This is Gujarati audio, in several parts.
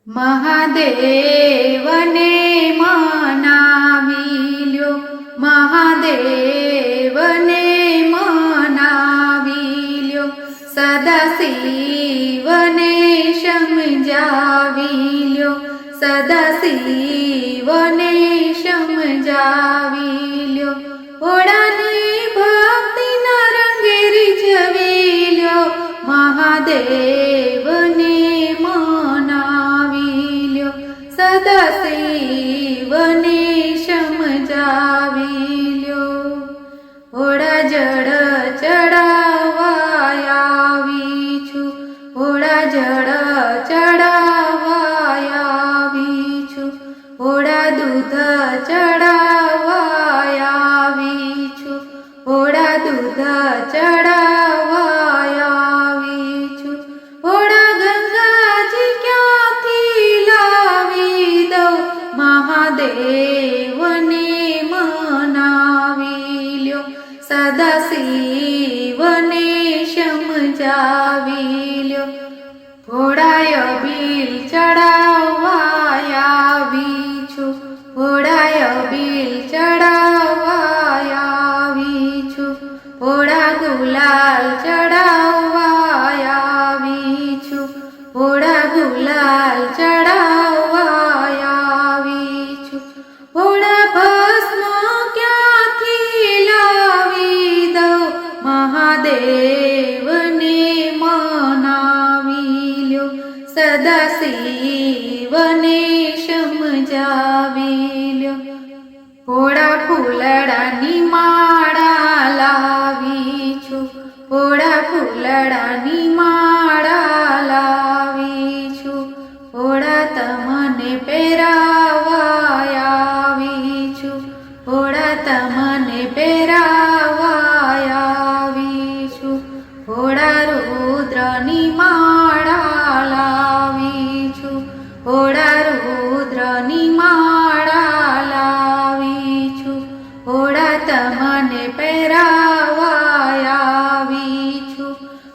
મહાદેવને મનાવી લ્યો, મહાદેવને મનાવી લ્યો, સદાશિવને સમજાવી લ્યો, સદાશિવને સમજાવી લ્યો, ઓળાની ભક્તિના રંગે રીઝવી લ્યો, મહાદેવને સદાશિવને સમજાવી લ્યો. ઓળા જળ ચડાવવા આવી છું, ઓળા જળ ચડાવવા આવી છું, ઓળા દૂધ ચડાવવા આવી છું, ઓળા દૂધ ચડાવવા આવી છું, ઓળા ગંગાજી ક્યાંથી લાવી દઉં, મહાદેવને મનાવી લ્યો, સદાશિવને સમજાવી લ્યો. ઘોડાય બિલ ચડાવવા આવી છું, ઘોડાય બિલ ચડાવવા આવી છું, ઘોડા ગુલાલ ચડાવવા આવી છું, ઘોડા ગુલાલ ચડાવવા આવી છું, ઘોડા ભસ્મ ક્યાંથી લાવી દઉં, મહાદેવને મનાવી લ્યો, સદાશિવને સમજાવી લ્યો. ઘોડા ફૂલડાની માળા લાવી છું, ઘોડા ફૂલડાની માળા લાવી છું, ઘોડા તમને પહેરાવવા આવી છું, ઘોડા તમને પહેરાવવા આવી છું, ઘોડા રુદ્રની માળા લાવી છું, ઘોડા રુદ્રની માળા લાવી છું, ઘોડા તમને પહેરાવવા આવી છું,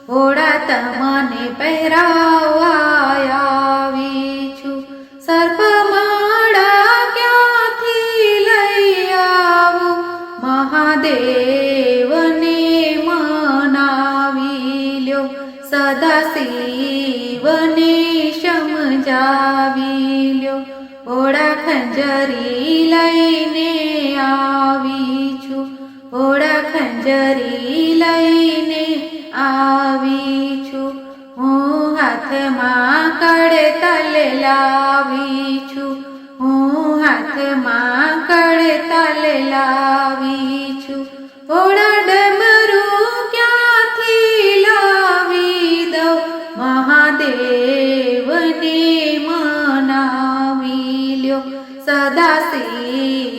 ઘોડા તમને પહેરાવવા આવી છું. સર્પમાળા ક્યાંથી લઈ આવું, મહાદેવને મનાવી લ્યો, સદાશિવને સમજાવી લ્યો. ઘોડા ખંજરી લઈને આવી છું, ઘોડા ખંજરી લઈને આવી છું, હું હાથમાં કડતાલ લાવી છું, હું હાથમાં કડતાલ લાવી છું, ઘોડા ડમરું ક્યાંથી લાવી દઉં, મહાદેવને મનાવી લ્યો, સદાશિવને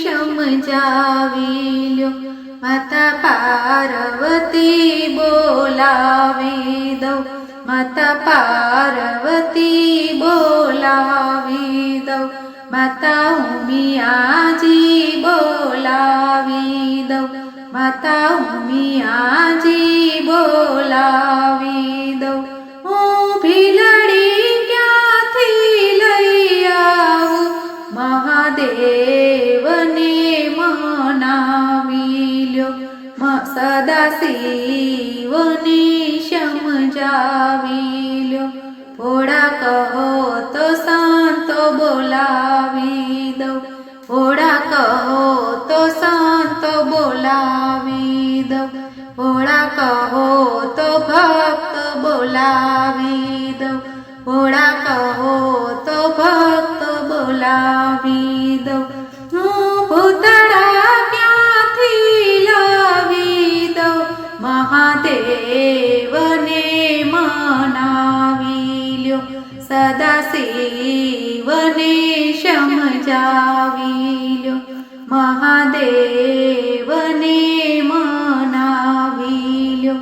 સમજાવી લ્યો. માતા પાર્વતી બોલાવી દઉં, માતા પાર્વતી બોલાવી દઉં, માતા ઉમિયાજી બોલાવી દઉં, માતા ઉમિયાજી બોલાવી દઉં. હું ભીલડી ક્યાંથી લઈ આવું, મહાદેવને મનાવી લ્યો, સદાશિવને સમજાવી લ્યો. ભોળા કહો તો સંતો બોલાવી દઉં, ભોળા કહો તો સંતો બોલાવી દઉં, ભોળા કહો તો ભક્ત બોલાવી દઉં, ભોળા કહો તો ભક્ત બોલાવી દઉં. હું ભૂતળા ક્યાંથી લાવી દઉં, મહાદેવને મનાવી લ્યો, સદાશિવને સમજાવી લ્યો, મહાદેવને મનાવી લ્યો,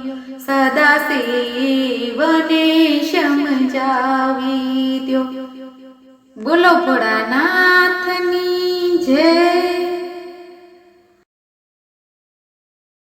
સદાશિવને સમજાવી દ્યો. બોલો ભોળાનાથની જય.